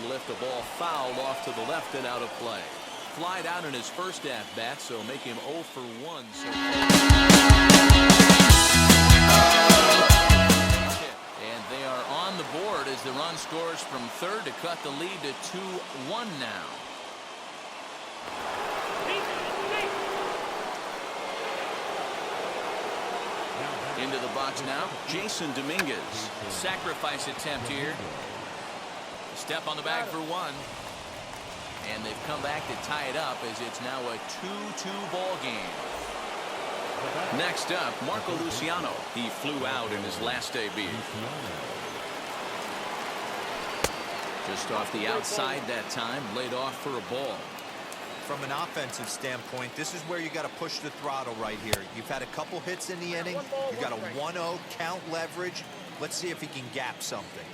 and lift a ball foul off to the left and out of play. Flied out in his first at-bat, so make him 0 for 1 so far. And they are on the board as the run scores from third to cut the lead to 2-1 now. Into the box now, Jason Dominguez. Sacrifice attempt here. Step on the bag for one. And they've come back to tie it up as it's now a 2-2 ball game. Next up, Marco Luciano. He flew out in his last debut. Just off the outside that time, laid off for a ball. From an offensive standpoint, this is where you got to push the throttle right here. You've had a couple hits in the inning. You got a 1-0 count leverage. Let's see if he can gap something.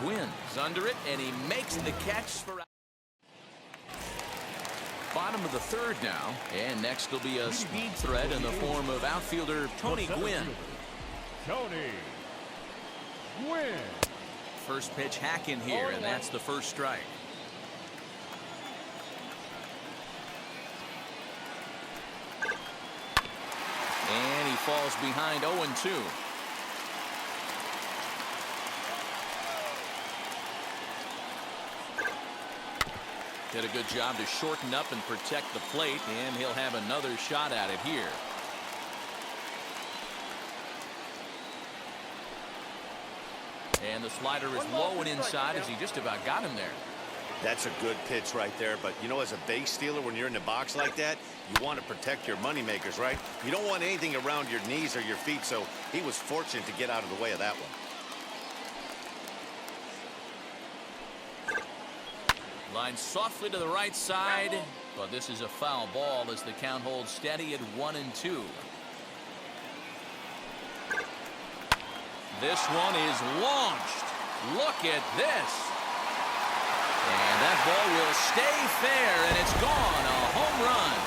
Gwyn's under it, and he makes the catch for out. Bottom of the third now, and next will be a speed threat in the form of outfielder Tony Gwynn. Tony Gwynn. First pitch hack in here, and that's the first strike. And he falls behind 0-2. Did a good job to shorten up and protect the plate, and he'll have another shot at it here. And the slider is low and inside as he just about got him there. That's a good pitch right there, but you know, as a base stealer, when you're in the box like that, you want to protect your money makers, right? You don't want anything around your knees or your feet, so he was fortunate to get out of the way of that one. Line softly to the right side, but this is a foul ball as the count holds steady at 1-2. This one is launched. Look at this. And that ball will stay fair, and it's gone. A home run.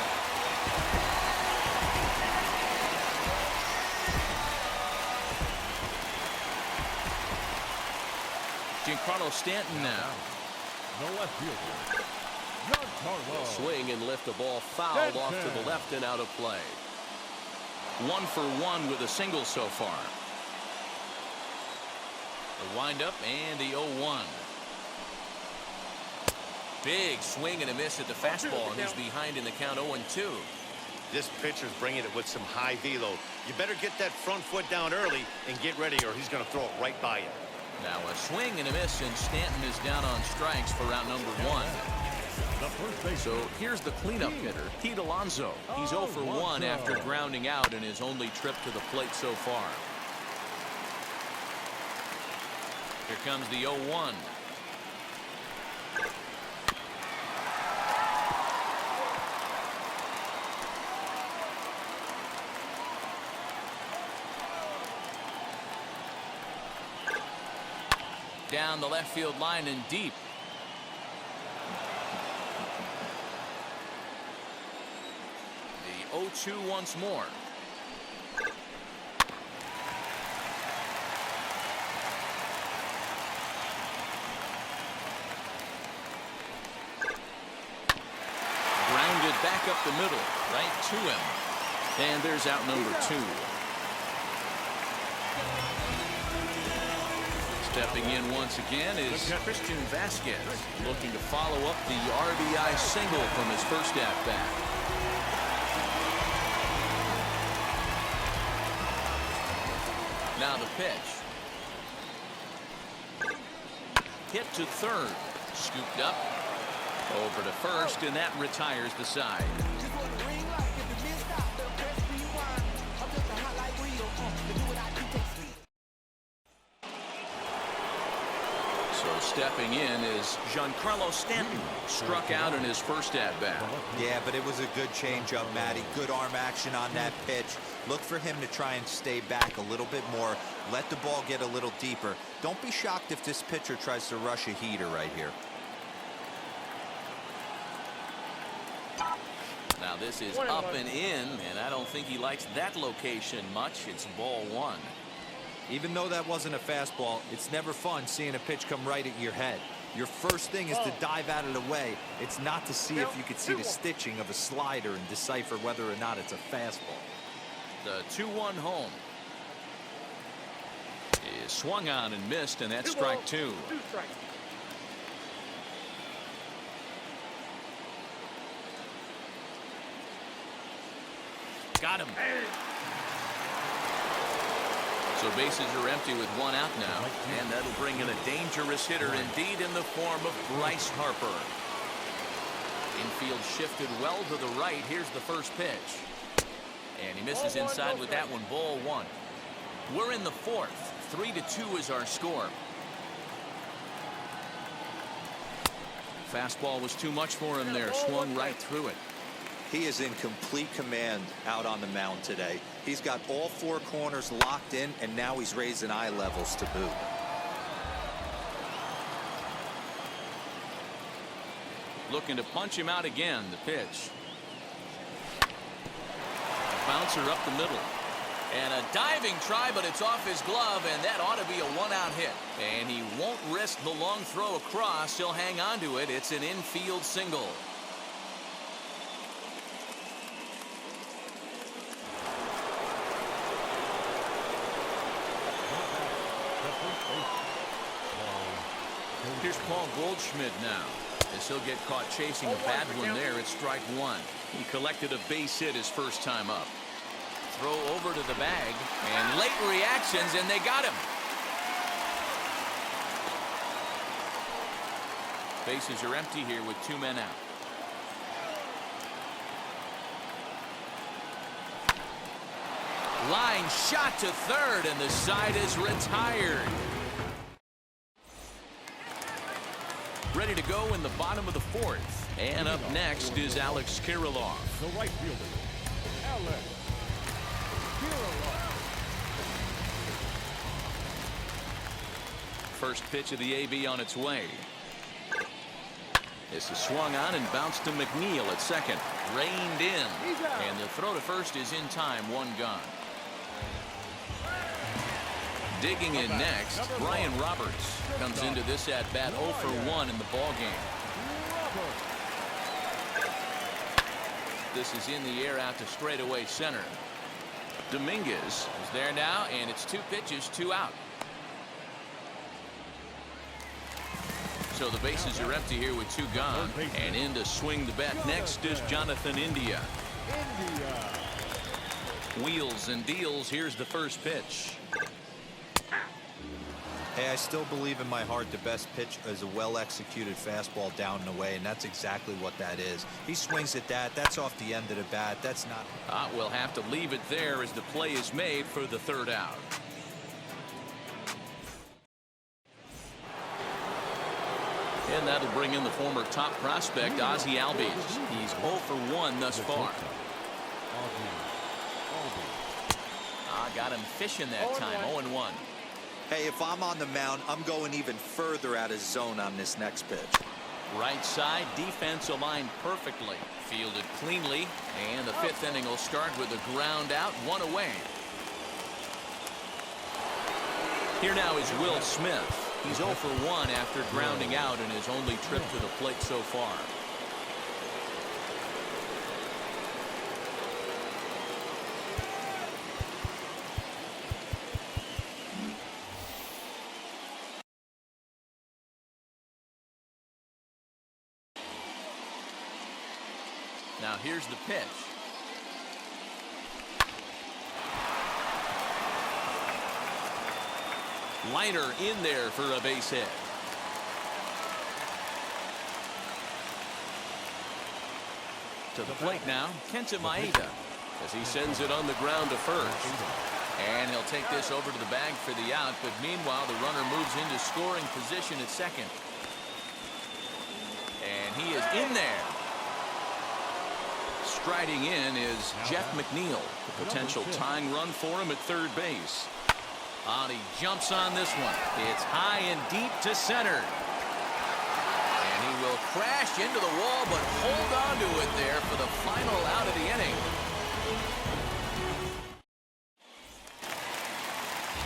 Giancarlo Stanton now. The left fielder, Giancarlo. Swing and lift a ball fouled off to the left and out of play. 1 for 1 with a single so far. The windup and the 0-1. Big swing and a miss at the fastball, and he's behind in the count 0-2. This pitcher's bringing it with some high velo. You better get that front foot down early and get ready, or he's going to throw it right by you. Now a swing and a miss, and Stanton is down on strikes for round number 1. So here's the cleanup hitter, Pete Alonso. He's 0 for 1 after grounding out in his only trip to the plate so far. Here comes the 0-1. Down the left field line and deep. The 0-2 once more. Grounded back up the middle, right to him. And there's out number 2. Stepping in once again is Christian Vasquez, looking to follow up the RBI single from his first at-bat. Now the pitch. Hit to third. Scooped up. Over to first, and that retires the side. So stepping in is Giancarlo Stanton. Struck out in his first at-bat. Yeah, but it was a good changeup, Matty. Good arm action on that pitch. Look for him to try and stay back a little bit more. Let the ball get a little deeper. Don't be shocked if this pitcher tries to rush a heater right here. Now this is up and in, and I don't think he likes that location much. It's ball one. Even though that wasn't a fastball, it's never fun seeing a pitch come right at your head. Your first thing is to dive out of the way. It's not to see if you could see the stitching of a slider and decipher whether or not it's a fastball. The 2-1 home is swung on and missed, and that's strike two. Got him. So bases are empty with one out now, and that'll bring in a dangerous hitter indeed in the form of Bryce Harper. Infield shifted well to the right. Here's the first pitch. And he misses inside with that one. Ball one. We're in the fourth. 3-2 is our score. Fastball was too much for him there. Swung right through it. He is in complete command out on the mound today. He's got all four corners locked in, and now he's raising eye levels to boot. Looking to punch him out again. The pitch. A bouncer up the middle. And a diving try, but it's off his glove, and that ought to be a one-out hit. And he won't risk the long throw across. He'll hang on to it. It's an infield single. Here's Paul Goldschmidt now, as he'll get caught chasing a bad one there at strike one. He collected a base hit his first time up. Throw over to the bag, and late reactions, and they got him. Bases are empty here with two men out. Line shot to third, and the side is retired. Ready to go in the bottom of the fourth. And up next is Alex Kirilloff. The right fielder, Alex Kirilloff. First pitch of the AB on its way. This is swung on and bounced to McNeil at second. Reined in. And the throw to first is in time. One gone. Digging in next, Brian Roberts comes into this at bat 0 for 1 in the ball game. This is in the air out to straightaway center. Dominguez is there now, and it's two pitches, two out. So the bases are empty here with two gone, and in to swing the bat next is Jonathan India. Wheels and deals. Here's the first pitch. Hey, I still believe in my heart the best pitch is a well-executed fastball down and away, and that's exactly what that is. He swings at that. That's off the end of the bat. That's not. We'll have to leave it there as the play is made for the third out. And that'll bring in the former top prospect, Ozzie Albies. He's 0 for 1 thus far. Got him fishing that time. 0-1. Hey, if I'm on the mound, I'm going even further out of zone on this next pitch. Right side, defense aligned perfectly. Fielded cleanly, and the fifth inning will start with a ground out, one away. Here now is Will Smith. He's 0 for 1 after grounding out in his only trip to the plate so far. Now here's the pitch. Liner in there for a base hit. To the plate now, Kenta Maeda, as he sends it on the ground to first. And he'll take this over to the bag for the out, but meanwhile the runner moves into scoring position at second. And he is in there. Striding in is Jeff McNeil, the potential tying run for him at third base. He jumps on this one. It's high and deep to center. And he will crash into the wall, but hold on to it there for the final out of the inning.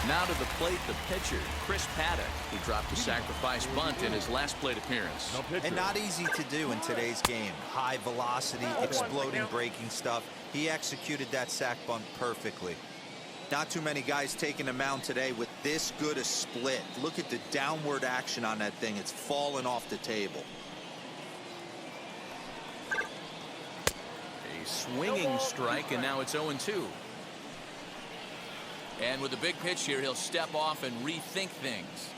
Now to the plate, the pitcher, Chris Paddock, who dropped a sacrifice bunt in his last plate appearance. And not easy to do in today's game. High velocity, exploding breaking stuff. He executed that sac bunt perfectly. Not too many guys taking a mound today with this good a split. Look at the downward action on that thing. It's fallen off the table. A swinging strike, and now it's 0-2. And with a big pitch here, he'll step off and rethink things.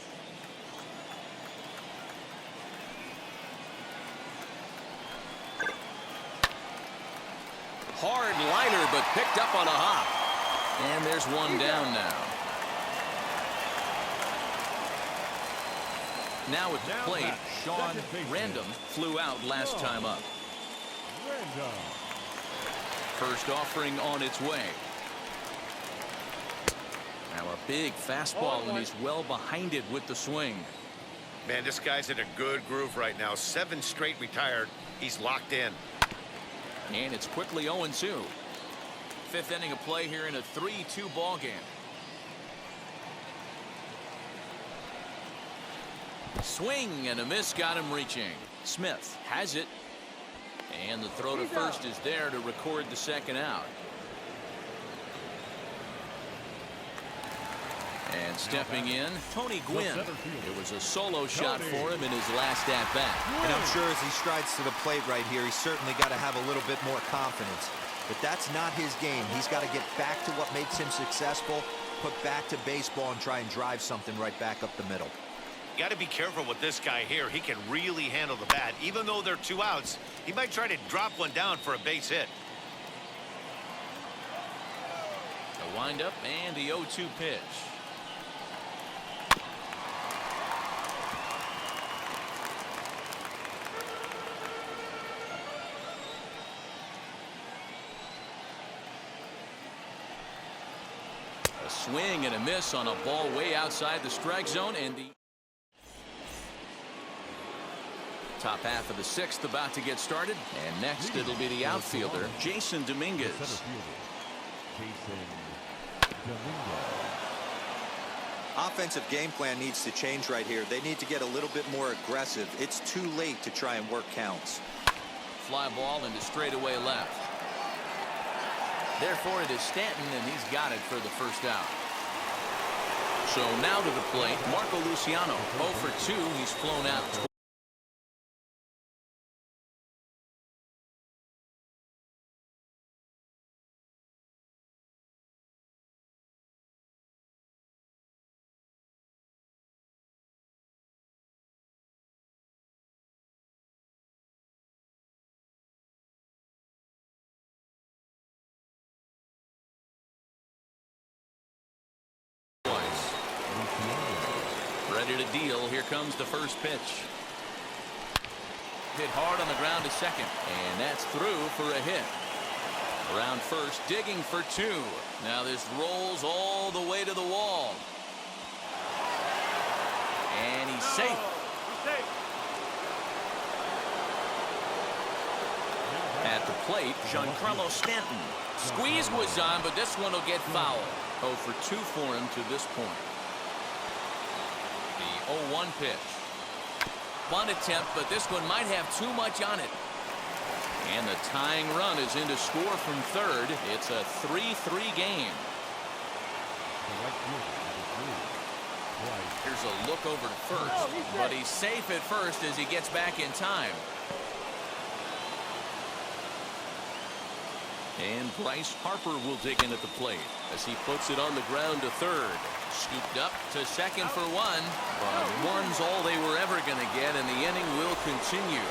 Hard liner, but picked up on a hop. And there's one down now. Now at the plate, Sean Random flew out last time up. First offering on its way. Now a big fastball, and he's well behind it with the swing. Man, this guy's in a good groove right now. 7 straight retired. He's locked in. And it's quickly 0-2. Fifth inning of play here in a 3-2 ball game. Swing and a miss got him reaching. Smith has it. And the throw to first is there to record the second out. And stepping in, Tony Gwynn. It was a solo shot for him in his last at-bat. And I'm sure as he strides to the plate right here, he's certainly got to have a little bit more confidence. But that's not his game. He's got to get back to what makes him successful, put back to baseball, and try and drive something right back up the middle. You got to be careful with this guy here. He can really handle the bat. Even though they're 2 outs, he might try to drop one down for a base hit. The windup and the 0-2 pitch. A swing and a miss on a ball way outside the strike zone, and the top half of the 6th about to get started. And next it'll be the outfielder, Jason Dominguez. Offensive game plan needs to change right here. They need to get a little bit more aggressive. It's too late to try and work counts. Fly ball into straightaway left. Therefore, it is Stanton, and he's got it for the first out. So now to the plate, Marco Luciano. 0 for 2. He's flown out. Ready to deal. Here comes the first pitch. Hit hard on the ground to second, and that's through for a hit. Around first, digging for 2. Now this rolls all the way to the wall. And he's safe. At the plate, Giancarlo Stanton. Squeeze was on, but this one will get foul. 0 for 2 for him to this point. The 0-1 pitch. Bunt attempt, but this one might have too much on it. And the tying run is in to score from third. It's a 3-3 game. Here's a look over to first, but he's safe at first as he gets back in time. And Bryce Harper will dig in at the plate as he puts it on the ground to third. Scooped up to second for 1, but one's all they were ever going to get, and the inning will continue.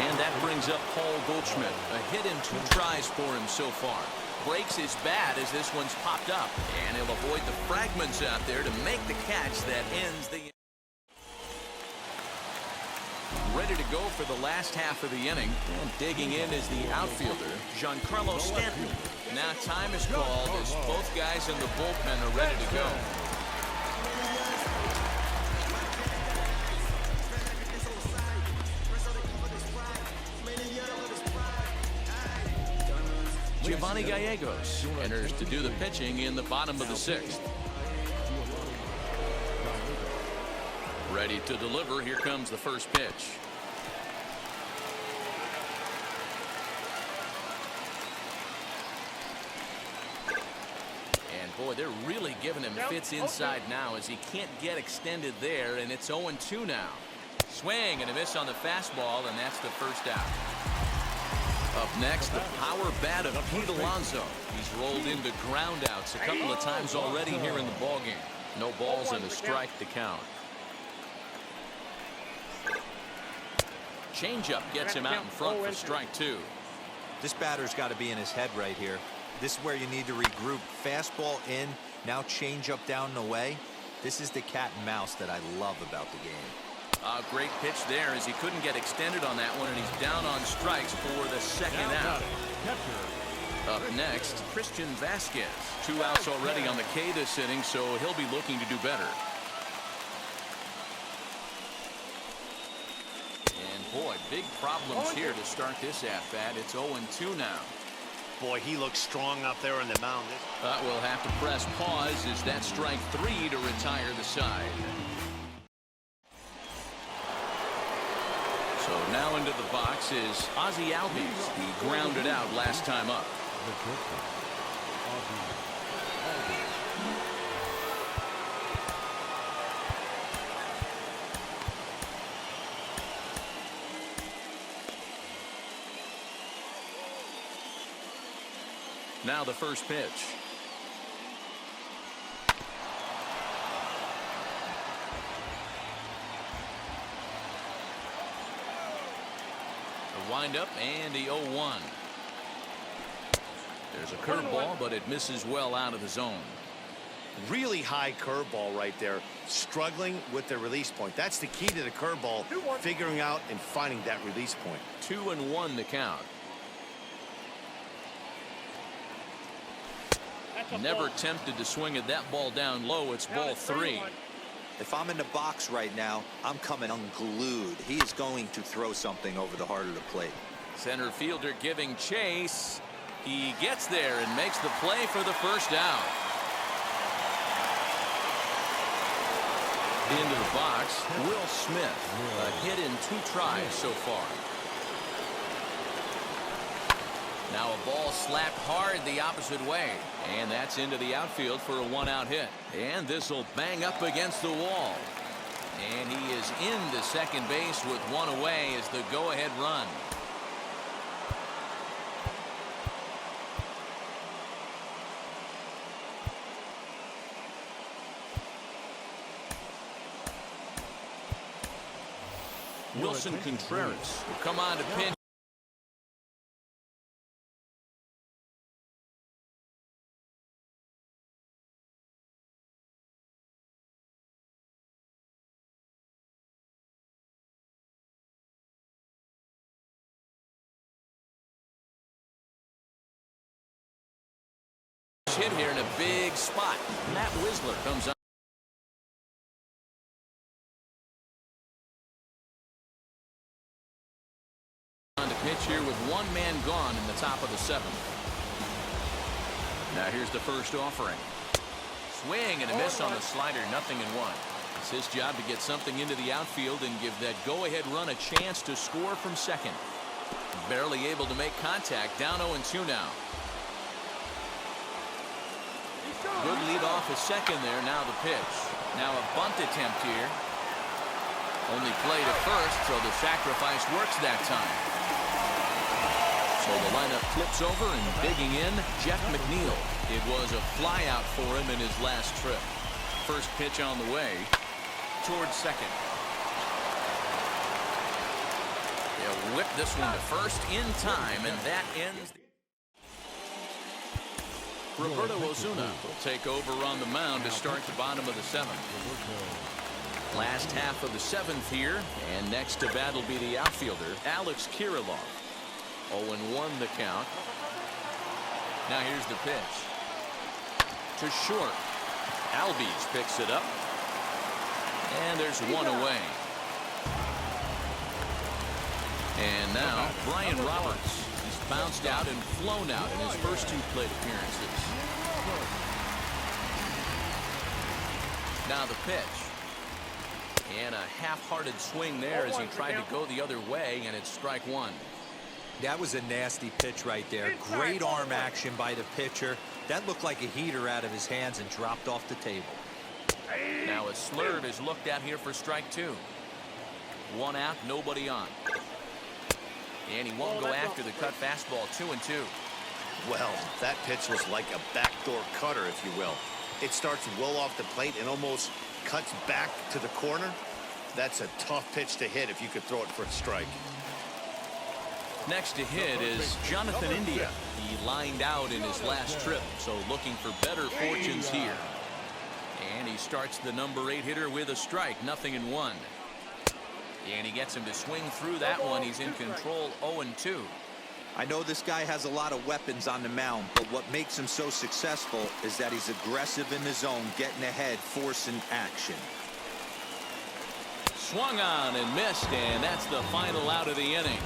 And that brings up Paul Goldschmidt. A hit in 2 tries for him so far. Breaks his bat as this one's popped up, and he'll avoid the fragments out there to make the catch that ends the inning. Ready to go for the last half of the inning, and digging in is the outfielder, Giancarlo Stanton. Now time is called as both guys in the bullpen are ready to go. Giovanni Gallegos enters to do the pitching in the bottom of the 6th. Ready to deliver. Here comes the first pitch. And boy, they're really giving him fits inside now as he can't get extended there, and it's 0-2 now. Swing and a miss on the fastball, and that's the first out. Up next, the power bat of Pete Alonso. He's rolled into groundouts a couple of times already here in the ballgame. No balls and a strike to count. Changeup gets him out in front for strike 2. This batter's got to be in his head right here. This is where you need to regroup. Fastball in, now changeup down and away. This is the cat and mouse that I love about the game. A great pitch there as he couldn't get extended on that one, and he's down on strikes for the second out. Up next, Christian Vasquez. 2 outs already on the K this inning, so he'll be looking to do better. And boy, big problems here to start this at-bat. It's 0-2 now. Boy, he looks strong up there on the mound. We'll have to press pause as that strike 3 to retire the side. So now into the box is Ozzie Albies. He grounded out last time up. Now the first pitch. The windup and the 0-1. There's a curveball, but it misses well out of the zone. Really high curveball right there. Struggling with the release point. That's the key to the curveball, figuring out and finding that release point. 2-1 the count. Never tempted to swing at that ball down low. It's ball 3. If I'm in the box right now, I'm coming unglued. He is going to throw something over the heart of the plate. Center fielder giving chase. He gets there and makes the play for the first out. Into the box, Will Smith. A hit in 2 tries so far. Now a ball slapped hard the opposite way, and that's into the outfield for a 1-out hit. And this will bang up against the wall. And he is into second base with 1 away as the go-ahead run. Wilson Contreras will come on to pinch. Hit here in a big spot. Matt Wisler comes up. On the pitch here with 1 man gone in the top of the 7th. Now here's the first offering. Swing and a miss on the slider. 0-1. It's his job to get something into the outfield and give that go-ahead run a chance to score from second. Barely able to make contact. Down 0-2 now. Good lead off a second there. Now the pitch. Now a bunt attempt here. Only played at first, so the sacrifice works that time. So the lineup flips over, and digging in, Jeff McNeil. It was a flyout for him in his last trip. First pitch on the way towards second. They'll whip this one to first in time, and that ends. Roberto Osuna will take over on the mound to start the bottom of the 7th. Last half of the 7th here, and next to bat will be the outfielder, Alex Kirilloff. 0-1 the count. Now here's the pitch. To short. Albies picks it up. And there's 1 away. And now Brian Roberts. He's bounced out and flown out in his first 2 plate appearances. Now the pitch. And a half-hearted swing there as he tried to go the other way, and it's strike 1. That was a nasty pitch right there. Great arm action by the pitcher. That looked like a heater out of his hands and dropped off the table. Now a slurve is looked at here for strike 2. 1 out, nobody on. And he won't go after the cut fastball. 2-2. Well, that pitch was like a backdoor cutter, if you will. It starts well off the plate and almost cuts back to the corner. That's a tough pitch to hit if you could throw it for a strike. Next to hit is Jonathan India. He lined out in his last trip, so looking for better fortunes here. And he starts the number 8 hitter with a strike, 0-1. And he gets him to swing through that one. He's in control, 0-2. I know this guy has a lot of weapons on the mound, but what makes him so successful is that he's aggressive in the zone, getting ahead, forcing action. Swung on and missed, and that's the final out of the inning.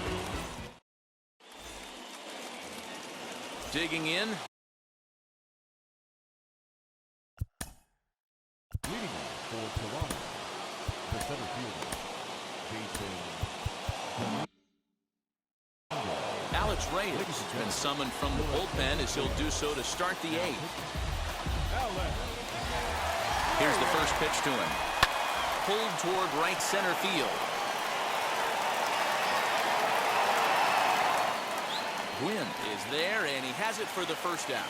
Digging in. Leading off for Toronto, the center fielder, Jason. Alex Reyes has been summoned from the bullpen as he'll do so to start the 8th. Here's the first pitch to him. Pulled toward right center field. Gwynn is there, and he has it for the first out.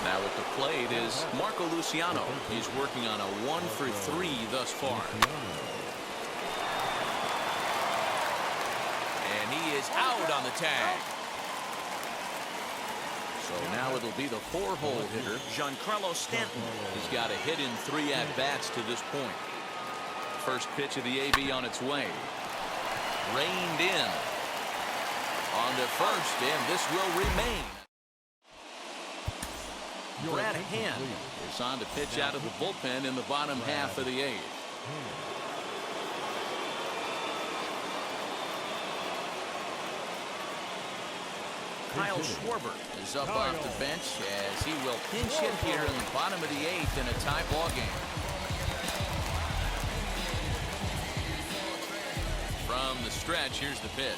Now at the plate is Marco Luciano. He's working on a 1-for-3 thus far. And he is out on the tag. So now it'll be the 4-hole hitter, Giancarlo Stanton. He's got a hit in 3 at-bats to this point. First pitch of the AB on its way. Reined in. On to first, and this will remain. Brad Hand is on to pitch out of the bullpen in the bottom half of the 8th. Kyle Schwarber is up off the bench as he will pinch hit here in the bottom of the 8th in a tie ball game. From the stretch, here's the pitch.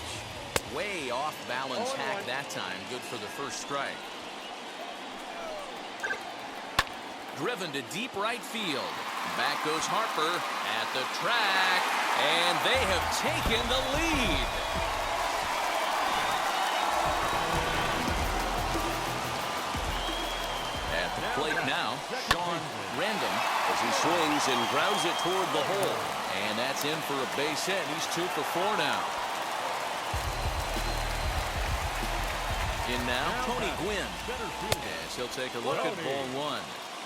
Way off balance hack that time. Good for the first strike. Driven to deep right field. Back goes Harper at the track, and they have taken the lead. At the plate now, Sean Random as he swings and grounds it toward the hole. And that's in for a base hit. He's 2 for 4 now. In now, Tony Gwynn. As he'll take a look at ball 1.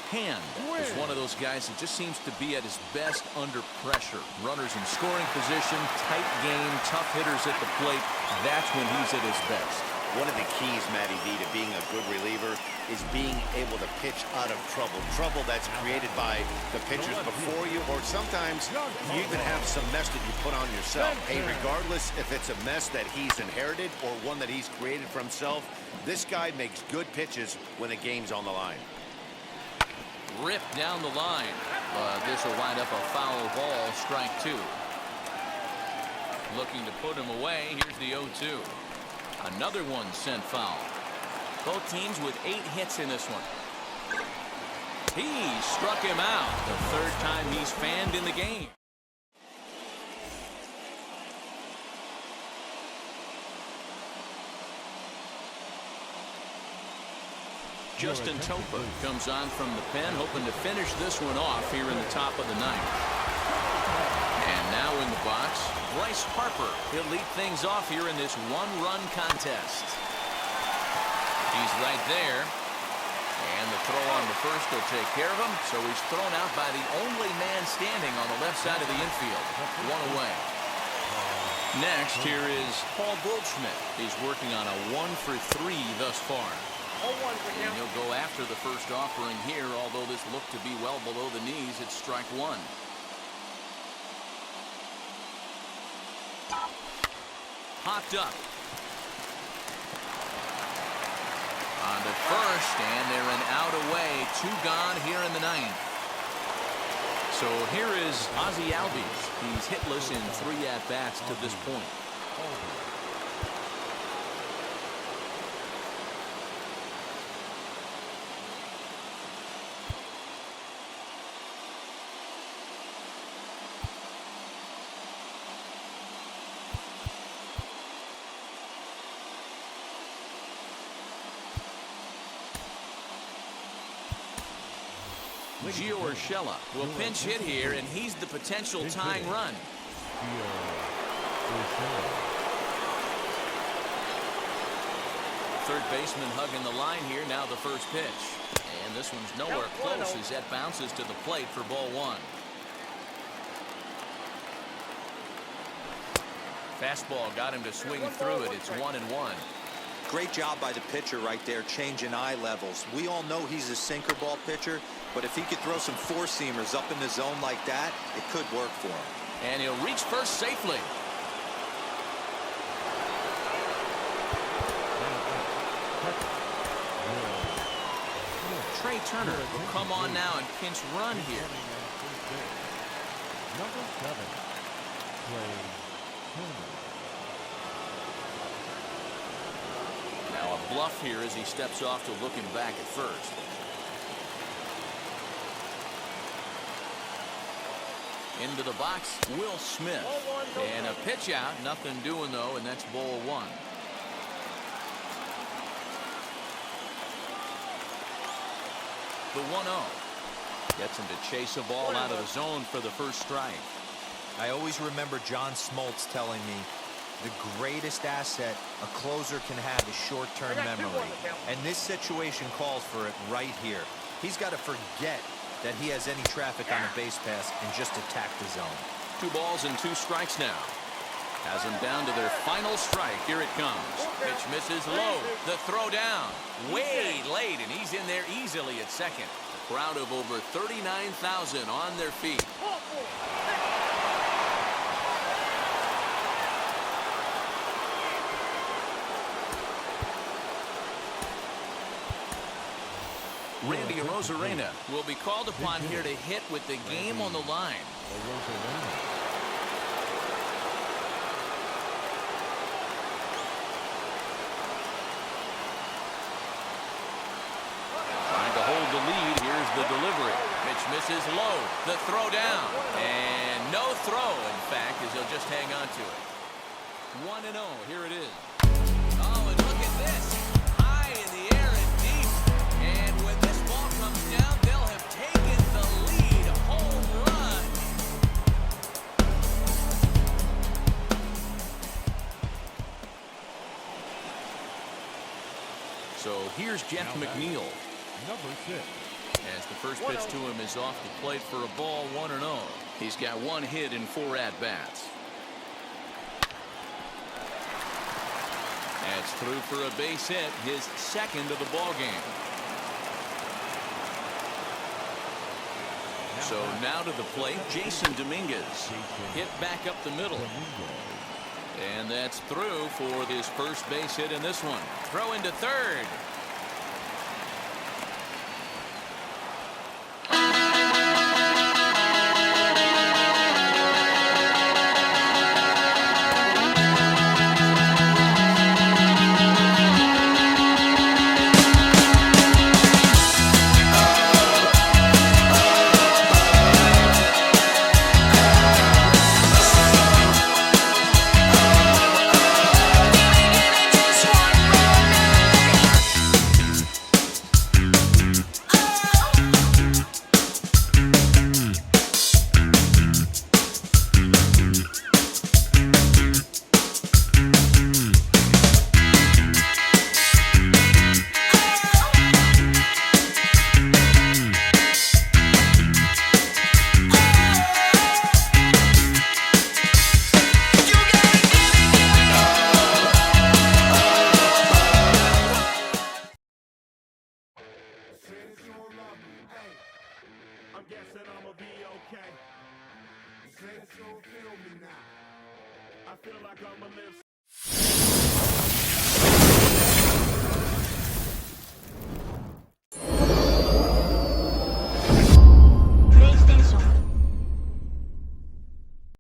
Hand is one of those guys that just seems to be at his best under pressure. Runners in scoring position, tight game, tough hitters at the plate. That's when he's at his best. One of the keys, Matty V, to being a good reliever is being able to pitch out of trouble. Trouble that's created by the pitchers before you, or sometimes you even have some mess that you put on yourself. Hey, regardless if it's a mess that he's inherited or one that he's created for himself, this guy makes good pitches when the game's on the line. Ripped down the line, but this will wind up a foul ball, strike 2. Looking to put him away. Here's the 0-2. Another one sent foul. Both teams with 8 hits in this one. He struck him out. The 3rd time he's fanned in the game. Justin Topa comes on from the pen, hoping to finish this one off here in the top of the 9th. And now in the box, Bryce Harper. He'll lead things off here in this 1-run contest. He's right there. And the throw on the first will take care of him. So he's thrown out by the only man standing on the left side of the infield. 1 away. Next, here is Paul Goldschmidt. He's working on a 1-for-3 thus far. And he'll go after the first offering here, although this looked to be well below the knees. It's strike 1. popped up. On to first, and they're an out away. 2 gone here in the 9th. So here is Ozzie Albies. He's hitless in 3 at-bats to this point. Gio Urshela will pinch hit here, and he's the potential tying run. Third baseman hugging the line here. Now the first pitch. And this one's nowhere close as that bounces to the plate for ball 1. Fastball got him to swing through it. It's 1-1. Great job by the pitcher right there, changing eye levels. We all know he's a sinker ball pitcher, but if he could throw some four-seamers up in the zone like that, it could work for him. And he'll reach first safely. Trey Turner will come on now and pinch run here. Number 7, Trey Turner. Now a bluff here as he steps off to looking back at first. Into the box, Will Smith. And a pitch out, nothing doing though, and that's ball 1. The 1-0. Gets him to chase a ball out of the zone for the first strike. I always remember John Smoltz telling me the greatest asset a closer can have is short-term memory. And this situation calls for it right here. He's got to forget that he has any traffic on a base pass and just attack the zone. 2 balls and 2 strikes now. Has them down to their final strike. Here it comes. Pitch misses low. The throw down. Way late, and he's in there easily at second. A crowd of over 39,000 on their feet. Randy Arozarena will be called upon here to hit with the game on the line. Trying to hold the lead. Here's the delivery. Pitch misses low. The throw down. And no throw, in fact, as he'll just hang on to it. 1-0. Here it is. Oh, and look at this. High in the air and deep. And when this ball comes down, they'll have taken the lead. Home run. So here's Jeff McNeil. Number 6. As the first pitch to him is off the plate for a ball, 1-0. He's got 1 hit in 4 at-bats. That's through for a base hit, his second of the ball game. So now to the plate, Jason Dominguez. Hit back up the middle. And that's through for his first base hit in this one. Throw into third.